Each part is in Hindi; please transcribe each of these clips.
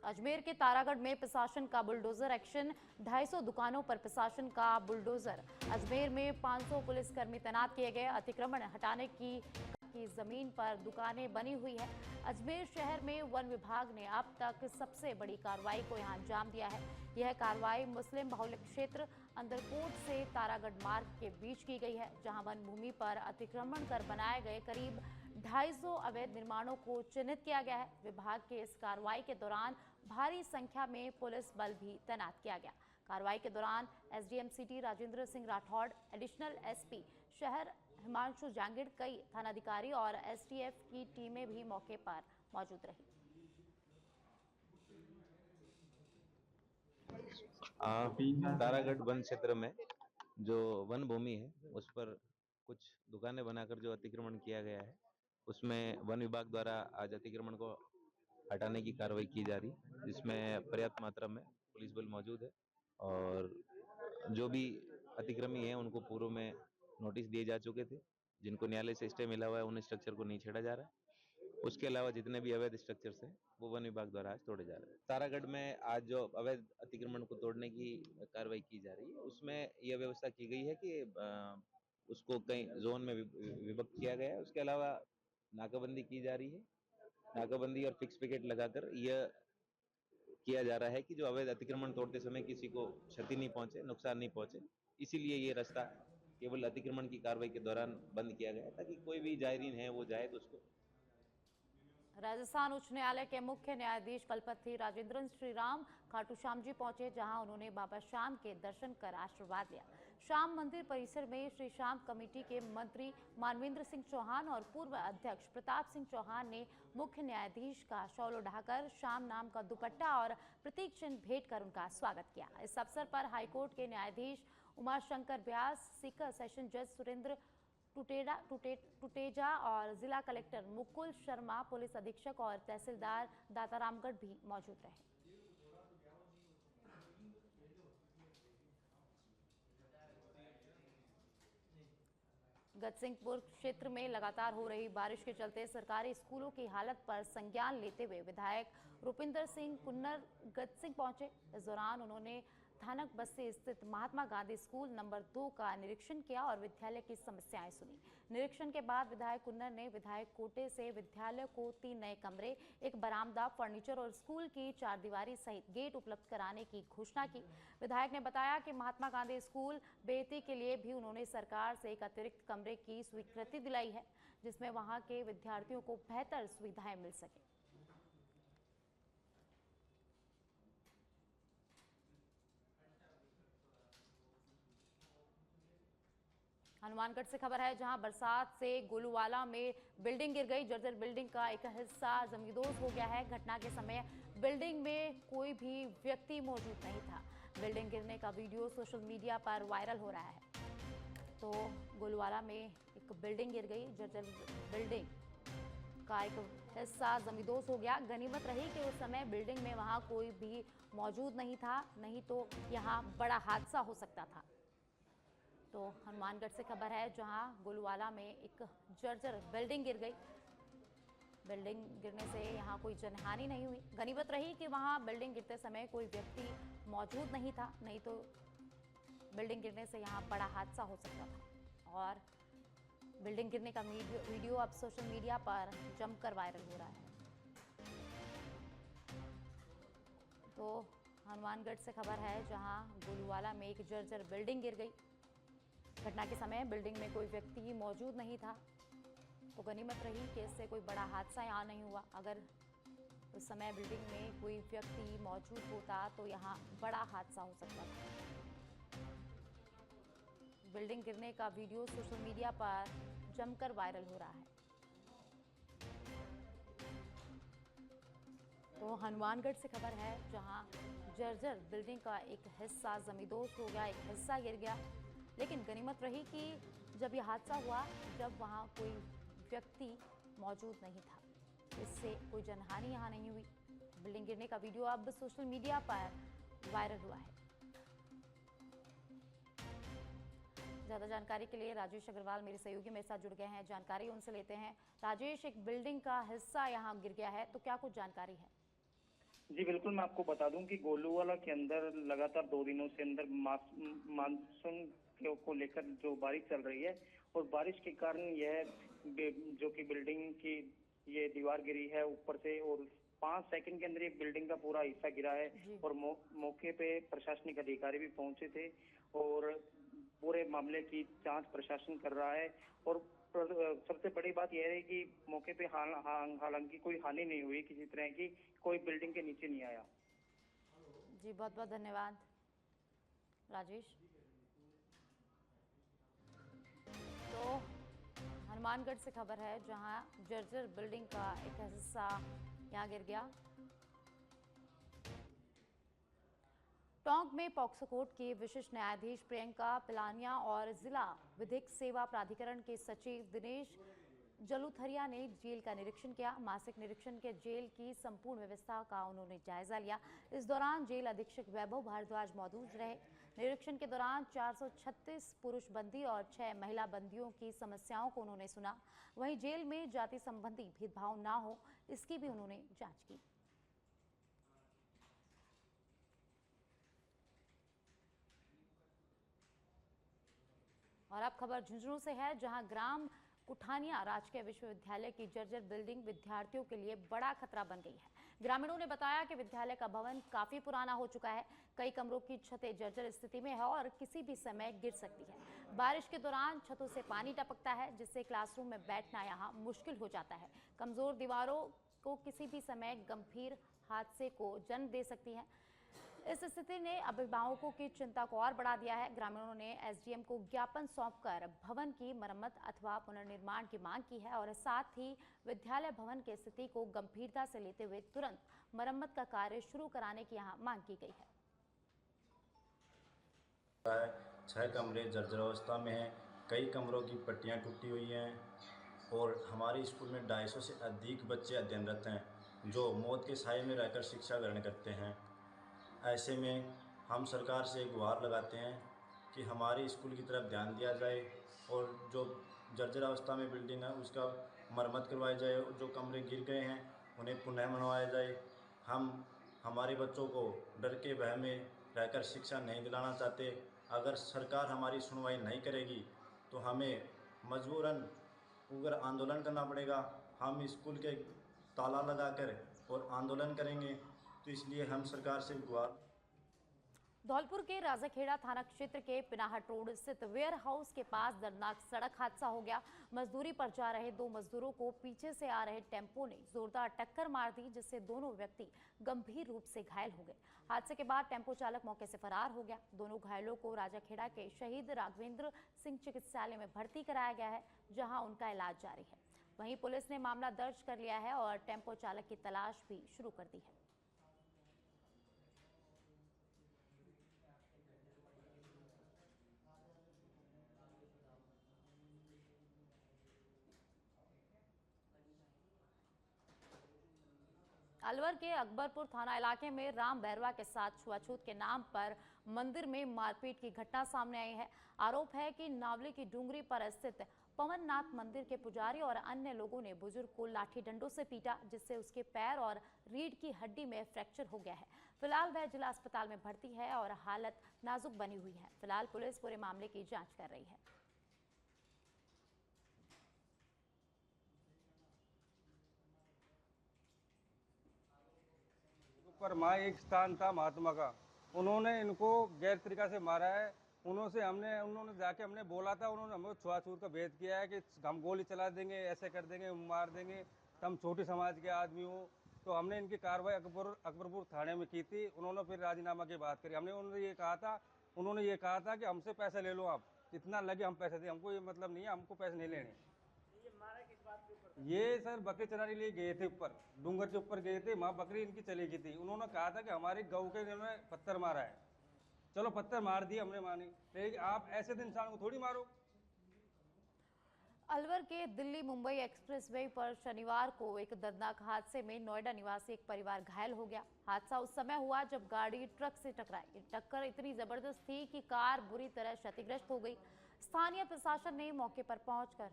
अजमेर के तारागढ़ में प्रशासन का बुलडोजर एक्शन, 250 दुकानों पर प्रशासन का बुलडोजर। अजमेर में 500 पुलिसकर्मी तैनात किए गए। अतिक्रमण हटाने की जमीन पर दुकानें बनी हुई है। अजमेर शहर में वन विभाग ने अब तक सबसे बड़ी कार्रवाई को यहां अंजाम दिया है। यह कार्रवाई मुस्लिम बहुल क्षेत्र अंदरकोट से तारागढ़ मार्ग के बीच की गई है, जहां वन भूमि पर अतिक्रमण कर बनाए गए करीब 250 अवैध निर्माणों को चिन्हित किया गया है। विभाग के इस कार्रवाई के दौरान भारी संख्या में पुलिस बल भी तैनात किया गया। कार्रवाई के दौरान SDM city Rajendra Singh Rathore, additional SP शहर हिमांशु जांगिड़, कई थानाधिकारी और एसटीएफ की टीमें भी मौके पर मौजूद रही। तारागढ़ वन क्षेत्र में जो वन भूमि है उस पर कुछ दुकानें बनाकर जो अतिक्रमण किया गया है, उसमें वन विभाग द्वारा आज अतिक्रमण को हटाने की कार्रवाई की जा रही, जिसमें पर्याप्त मात्रा में पुलिस बल मौजूद है और जो भी अतिक्रमी है उनको पूर्व में नोटिस दिए जा चुके थे। जिनको न्यायालय से स्टे मिला हुआ है उन स्ट्रक्चर को नहीं छेड़ा जा रहा है। उसके अलावा जितने भी अवैध स्ट्रक्चर्स हैं वो वन विभाग द्वारा आज तोड़े जा रहे हैं। तारागढ़ में आज जो अवैध अतिक्रमण को तोड़ने की कार्रवाई की जा रही है, उसमें यह व्यवस्था की गई है कि उसको कई जोन में विभक्त किया गया है। उसके अलावा नाकाबंदी की जा रही है। नाकाबंदी और फिक्स पिकेट लगाकर यह किया जा रहा है कि जो अवैध अतिक्रमण तोड़ते समय किसी को क्षति नहीं पहुंचे, नुकसान नहीं पहुंचे। इसीलिए ये रास्ता केवल अतिक्रमण की कार्रवाई के दौरान बंद किया गया है, ताकि कोई भी जायरीन है वो जाए तो उसको। राजस्थान उच्च न्यायालय के मुख्य न्यायाधीश कलपति राजेंद्र श्रीराम खाटू श्याम जी पहुंचे, जहां उन्होंने बाबा श्याम के दर्शन कर आशीर्वाद लिया। श्याम मंदिर परिसर में श्री श्याम कमेटी के मंत्री मानवेंद्र सिंह चौहान और पूर्व अध्यक्ष प्रताप सिंह चौहान ने मुख्य न्यायाधीश का शॉल उठाकर श्याम नाम का दुपट्टा और प्रतीक चिन्ह भेंट कर उनका स्वागत किया। इस अवसर पर हाईकोर्ट के न्यायाधीश उमाशंकर व्यास, सीकर सेशन जज सुरेंद्र टुटेजा और जिला कलेक्टर मुकुल शर्मा, पुलिस अधीक्षक और तहसीलदार दातारामगढ़ भी मौजूद रहे। गजसिंहपुर क्षेत्र में लगातार हो रही बारिश के चलते सरकारी स्कूलों की हालत पर संज्ञान लेते हुए विधायक रुपिंदर सिंह कुन्नर गजसिंह पहुंचे। इस दौरान उन्होंने थानक बस्ती स्थित महात्मा गांधी स्कूल नंबर 2 का निरीक्षण किया और विद्यालय की समस्याएं सुनी। निरीक्षण के बाद विधायक कुन्नर ने विधायक कोटे से विद्यालय को 3 नए कमरे, एक बरामदा, फर्नीचर और स्कूल की 4 दीवारी सहित गेट उपलब्ध कराने की घोषणा की। विधायक ने बताया कि महात्मा गांधी स्कूल बेहती के लिए भी उन्होंने सरकार से एक अतिरिक्त कमरे की स्वीकृति दिलाई है, जिसमें वहां के विद्यार्थियों को बेहतर सुविधाएं मिल सके। हनुमानगढ़ से खबर है, जहां बरसात से गोलूवाला में बिल्डिंग गिर गई। जर्जर बिल्डिंग का एक हिस्सा जमींदोज हो गया है। घटना के समय बिल्डिंग में कोई भी व्यक्ति मौजूद नहीं था। बिल्डिंग गिरने का वीडियो सोशल मीडिया पर वायरल हो रहा है। तो गोलूवाला में एक बिल्डिंग गिर गई। जर्जर बिल्डिंग का एक हिस्सा जमींदोज हो गया। गनीमत रही कि उस समय बिल्डिंग में वहां कोई भी मौजूद नहीं था, नहीं तो यहाँ बड़ा हादसा हो सकता था। तो हनुमानगढ़ से खबर है, जहां गोलूवाला में एक जर्जर बिल्डिंग गिर गई। बिल्डिंग गिरने से यहां कोई जनहानि नहीं हुई। गनीमत रही कि वहां बिल्डिंग गिरते समय कोई व्यक्ति मौजूद नहीं था, नहीं तो बिल्डिंग गिरने से यहां बड़ा हादसा हो सकता था। और बिल्डिंग गिरने का वीडियो अब सोशल मीडिया पर जमकर वायरल हो रहा है। तो हनुमानगढ़ से खबर है, जहां गोलूवाला में एक जर्जर बिल्डिंग गिर गई। घटना के समय बिल्डिंग में कोई व्यक्ति मौजूद नहीं था। तो गनीमत रही कि इससे कोई बड़ा हादसा यहाँ नहीं हुआ। अगर उस समय बिल्डिंग में कोई व्यक्ति मौजूद होता तो यहाँ बड़ा हादसा हो सकता था। बिल्डिंग गिरने का वीडियो सोशल मीडिया पर जमकर वायरल हो रहा है। तो हनुमानगढ़ से खबर है, जहां जर्जर बिल्डिंग का एक हिस्सा जमींदोज हो गया, एक हिस्सा गिर गया। लेकिन गनीमत रही कि जब यह हादसा हुआ, जब वहां कोई व्यक्ति मौजूद नहीं था, इससे कोई जनहानि यहाँ नहीं हुई। बिल्डिंग गिरने का वीडियो अब सोशल मीडिया पर वायरल हुआ है। ज्यादा जानकारी के लिए राजेश अग्रवाल मेरे सहयोगी मेरे साथ जुड़ गए हैं, जानकारी उनसे लेते हैं। राजेश, एक बिल्डिंग का हिस्सा यहाँ गिर गया है, तो क्या कुछ जानकारी है? जी बिल्कुल, मैं आपको बता दूं कि गोलूवाला के अंदर लगातार 2 दिनों से अंदर मानसून को लेकर जो बारिश चल रही है, और बारिश के कारण यह जो कि बिल्डिंग की ये दीवार गिरी है ऊपर से, और 5 सेकंड के अंदर ये बिल्डिंग का पूरा हिस्सा गिरा है। जी। और मौके पे प्रशासनिक अधिकारी भी पहुंचे थे, और पूरे मामले की जांच प्रशासन कर रहा है। और सबसे बड़ी बात यह है कि मौके पे हालांकि कोई हानि नहीं हुई किसी तरह की, कोई बिल्डिंग के नीचे नहीं आया। जी, बहुत बहुत धन्यवाद राजेश। तो हनुमानगढ़ से खबर है, जहां जर्जर बिल्डिंग का एक हिस्सा यहाँ गिर गया। टोंक में पॉक्सो कोर्ट के विशिष्ट न्यायाधीश प्रियंका पिलानिया और जिला विधिक सेवा प्राधिकरण के सचिव दिनेश जलूथरिया ने जेल का निरीक्षण किया। मासिक निरीक्षण के जेल की संपूर्ण व्यवस्था का उन्होंने जायजा लिया। इस दौरान जेल अधीक्षक वैभव भारद्वाज मौजूद रहे। निरीक्षण के दौरान 436 पुरुष बंदी और 6 महिला बंदियों की समस्याओं को उन्होंने सुना। वहीं जेल में जाति संबंधी भेदभाव ना हो, इसकी भी उन्होंने जांच की। और अब खबर झुंझुनू से है, जहां ग्राम कुठानिया राजकीय विश्वविद्यालय की जर्जर बिल्डिंग विद्यार्थियों के लिए बड़ा खतरा बन गई है। ग्रामीणों ने बताया कि विद्यालय का भवन काफी पुराना हो चुका है। कई कमरों की छतें जर्जर स्थिति में है और किसी भी समय गिर सकती है। बारिश के दौरान छतों से पानी टपकता है, जिससे क्लासरूम में बैठना यहाँ मुश्किल हो जाता है। कमजोर दीवारों को किसी भी समय गंभीर हादसे को जन्म दे सकती है। इस स्थिति ने अभिभावकों की चिंता को और बढ़ा दिया है। ग्रामीणों ने एसडीएम को ज्ञापन सौंपकर भवन की मरम्मत अथवा पुनर्निर्माण की मांग की है, और साथ ही विद्यालय भवन की स्थिति को गंभीरता से लेते हुए तुरंत मरम्मत का कार्य शुरू कराने की यहाँ मांग की गई है। 6 कमरे जर्जर अवस्था में हैं, कई कमरों की पट्टियां टूटी हुई हैं, और हमारे स्कूल में 250 से अधिक बच्चे अध्ययनरत हैं जो मौत के साए में रहकर शिक्षा ग्रहण करते हैं। ऐसे में हम सरकार से गुहार लगाते हैं कि हमारे स्कूल की तरफ ध्यान दिया जाए, और जो जर्जर अवस्था में बिल्डिंग है उसका मरम्मत करवाई जाए, और जो कमरे गिर गए हैं उन्हें पुनः बनवाया जाए। हम हमारे बच्चों को डर के भय में रहकर शिक्षा नहीं दिलाना चाहते। अगर सरकार हमारी सुनवाई नहीं करेगी तो हमें मजबूरन उग्र आंदोलन करना पड़ेगा। हम स्कूल के ताला लगाकर और आंदोलन करेंगे। तो इसलिए हम सरकार से गुहार। धौलपुर के राजाखेड़ा थाना क्षेत्र के पिनाहट रोड स्थित वेयर हाउस के पास दर्दनाक सड़क हादसा हो गया। मजदूरी पर जा रहे 2 मजदूरों को पीछे से आ रहे टेम्पो ने जोरदार टक्कर मार दी, जिससे दोनों व्यक्ति गंभीर रूप से घायल हो गए। हादसे के बाद टेम्पो चालक मौके से फरार हो गया। दोनों घायलों को राजाखेड़ा के शहीद राघवेंद्र सिंह चिकित्सालय में भर्ती कराया गया है, जहाँ उनका इलाज जारी है। वहीं पुलिस ने मामला दर्ज कर लिया है और टेम्पो चालक की तलाश भी शुरू कर दी है। अलवर के अकबरपुर थाना इलाके में राम बैरवा के साथ छुआछूत के नाम पर मंदिर में मारपीट की घटना सामने आई है। आरोप है कि नावली की डूंगरी पर स्थित पवननाथ मंदिर के पुजारी और अन्य लोगों ने बुजुर्ग को लाठी डंडों से पीटा, जिससे उसके पैर और रीढ़ की हड्डी में फ्रैक्चर हो गया है। फिलहाल वह जिला अस्पताल में भर्ती है और हालत नाजुक बनी हुई है। फिलहाल पुलिस पूरे मामले की जाँच कर रही है। पर माँ एक स्थान था महात्मा का, उन्होंने इनको गैर तरीका से मारा है। उन्होंने जाके हमने बोला था, उन्होंने हमें छुआछूत का भेद किया है कि हम गोली चला देंगे, ऐसे कर देंगे, मार देंगे, तो हम छोटी समाज के आदमी हो। तो हमने इनकी कार्रवाई अकबरपुर थाने में की थी। उन्होंने फिर राजीनामा की बात करी। उन्होंने ये कहा था कि हमसे पैसे ले लो, आप इतना लगे हम पैसे दें, हमको ये मतलब नहीं है, हमको पैसे नहीं लेने। ये सर बकरी चराने लिए गए थे, ऊपर डूंगर के ऊपर गए थे, माँ बकरी इनकी चली गई थी। उन्होंने कहा था कि हमारी गऊ के इन्होंने पत्थर मारा है। चलो पत्थर मार दिए, हमने मानी, लेकिन आप ऐसे दिन इंसान को थोड़ी मारो। अलवर के दिल्ली मुंबई एक्सप्रेसवे पर शनिवार को एक दर्दनाक हादसे में नोएडा निवासी एक परिवार घायल हो गया। हादसा उस समय हुआ जब गाड़ी ट्रक से टकराई। टक्कर इतनी जबरदस्त थी कि कार बुरी तरह क्षतिग्रस्त हो गई। स्थानीय प्रशासन ने मौके पर पहुंचकर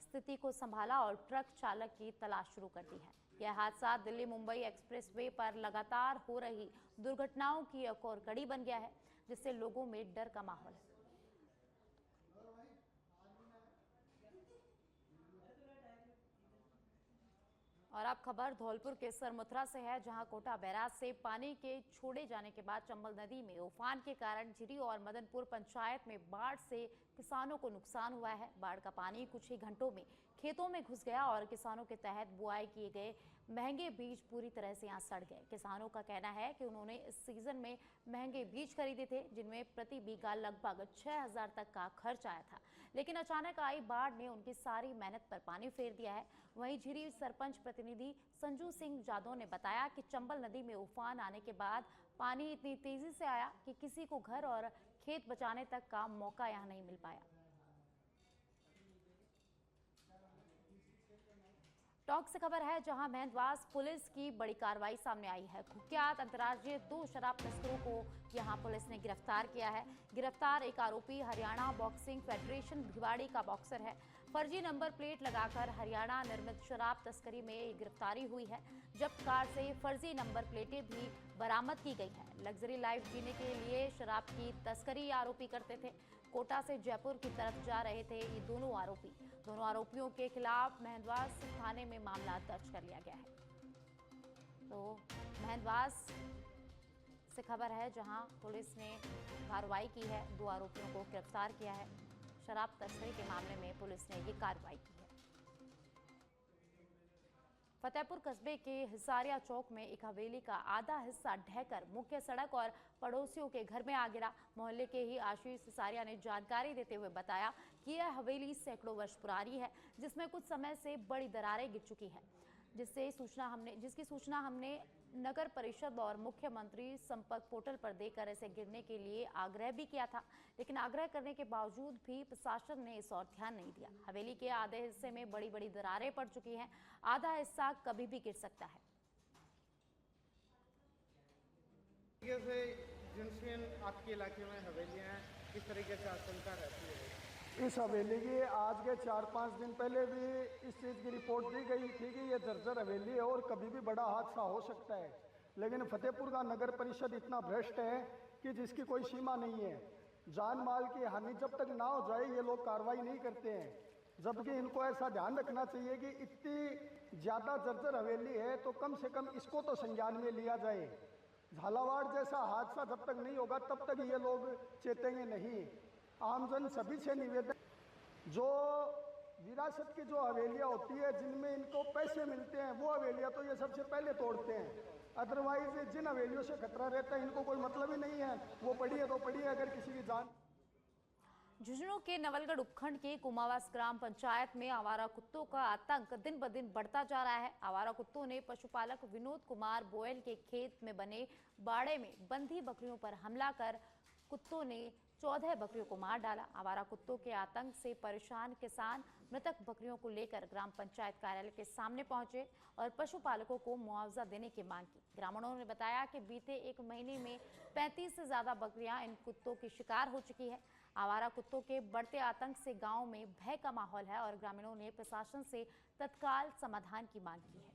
स्थिति को संभाला और ट्रक चालक की तलाश शुरू कर दी है। यह हादसा दिल्ली मुंबई एक्सप्रेसवे पर लगातार हो रही दुर्घटनाओं की एक और कड़ी बन गया है, जिससे लोगों में डर का माहौल है। और अब खबर धौलपुर के सरमुथरा से है, जहां कोटा बैराज से पानी के छोड़े जाने के बाद चंबल नदी में उफान के कारण झिरी और मदनपुर पंचायत में बाढ़ से किसानों को नुकसान हुआ है। बाढ़ का पानी कुछ ही घंटों में खेतों में घुस गया और किसानों के तहत बुआई किए गए महंगे बीज पूरी तरह से यहाँ सड़ गए। किसानों का कहना है कि उन्होंने इस सीजन में महंगे बीज खरीदे थे, जिनमें प्रति बीघा लगभग 6000 तक का खर्च आया था, लेकिन अचानक आई बाढ़ ने उनकी सारी मेहनत पर पानी फेर दिया है। वहीं झिरी सरपंच प्रतिनिधि संजू सिंह जादव ने बताया कि चंबल नदी में उफान आने के बाद पानी इतनी तेजी से आया कि किसी को घर और खेत बचाने तक का मौका यहाँ नहीं मिल पाया। टॉक से खबर है, जहां मेहंदवास पुलिस की बड़ी कार्रवाई सामने आई है। कुख्यात अंतर्राज्यीय 2 शराब तस्करों को यहां पुलिस ने गिरफ्तार किया है। गिरफ्तार एक आरोपी हरियाणा बॉक्सिंग फेडरेशन भिवाड़ी का बॉक्सर है। फर्जी नंबर प्लेट लगाकर हरियाणा निर्मित शराब तस्करी में ये गिरफ्तारी हुई है। जब्त कार से फर्जी नंबर प्लेटें भी बरामद की गई है। लग्जरी लाइफ जीने के लिए शराब की तस्करी आरोपी करते थे। कोटा से जयपुर की तरफ जा रहे थे ये दोनों आरोपी। दोनों आरोपियों के खिलाफ मेहंदवास थाने में मामला दर्ज कर लिया गया है। तो मेहंदवास से खबर है, जहां पुलिस ने कार्रवाई की है, 2 आरोपियों को गिरफ्तार किया है। शराब तस्करी के मामले में पुलिस ने ये कार्रवाई की है। फतेहपुर कस्बे के हिसारिया चौक में एक हवेली का आधा हिस्सा ढहकर मुख्य सड़क और पड़ोसियों के घर में आ गिरा। मोहल्ले के ही आशीष हिसारिया ने जानकारी देते हुए बताया कि यह हवेली सैकड़ों वर्ष पुरानी है, जिसमें कुछ समय से बड़ी दरारें गिर चुकी है, जिसकी सूचना हमने नगर परिषद और मुख्यमंत्री संपर्क पोर्टल पर देकर इसे गिरने के लिए आग्रह भी किया था, लेकिन आग्रह करने के बावजूद भी प्रशासन ने इस ओर ध्यान नहीं दिया। हवेली के आधे हिस्से में बड़ी बड़ी दरारें पड़ चुकी हैं। आधा हिस्सा कभी भी गिर सकता है। आपके इलाके में हवेलियां किस तरीके से आशंका रहती है? इस हवेली की आज के 4-5 दिन पहले भी इस चीज़ की रिपोर्ट दी गई थी कि ये जर्जर हवेली है और कभी भी बड़ा हादसा हो सकता है, लेकिन फतेहपुर का नगर परिषद इतना भ्रष्ट है कि जिसकी कोई सीमा नहीं है। जान माल की हानि जब तक ना हो जाए ये लोग कार्रवाई नहीं करते हैं, जबकि इनको ऐसा ध्यान रखना चाहिए कि इतनी ज़्यादा जर्जर हवेली है तो कम से कम इसको तो संज्ञान में लिया जाए। झालावाड़ जैसा हादसा जब तक नहीं होगा तब तक ये लोग चेतेंगे नहीं। आमजन सभी से निवेदन, जो विरासत की जो हवेलियाँ होती है जिनमें इनको पैसे मिलते हैं वो हवेलियाँ तो ये सबसे पहले तोड़ते हैं। अदरवाइज जिन हवेलियों से खतरा रहता है इनको कोई मतलब ही नहीं है, वो पड़ी है तो पड़ी है। अगर किसी की जान। झुंझुनू के नवलगढ़ उपखंड के कुमावास ग्राम पंचायत में आवारा कुत्तों का आतंक दिन ब दिन बढ़ता जा रहा है। आवारा कुत्तों ने पशुपालक विनोद कुमार बोयल के खेत में बने बाड़े में बंधी बकरियों पर हमला कर कुत्तों ने 14 बकरियों को मार डाला। आवारा कुत्तों के आतंक से परेशान किसान मृतक बकरियों को लेकर ग्राम पंचायत कार्यालय के सामने पहुंचे और पशुपालकों को मुआवजा देने की मांग की। ग्रामीणों ने बताया कि बीते 1 महीने में 35 से ज्यादा बकरियां इन कुत्तों की शिकार हो चुकी है। आवारा कुत्तों के बढ़ते आतंक से गांव में भय का माहौल है और ग्रामीणों ने प्रशासन से तत्काल समाधान की मांग की है।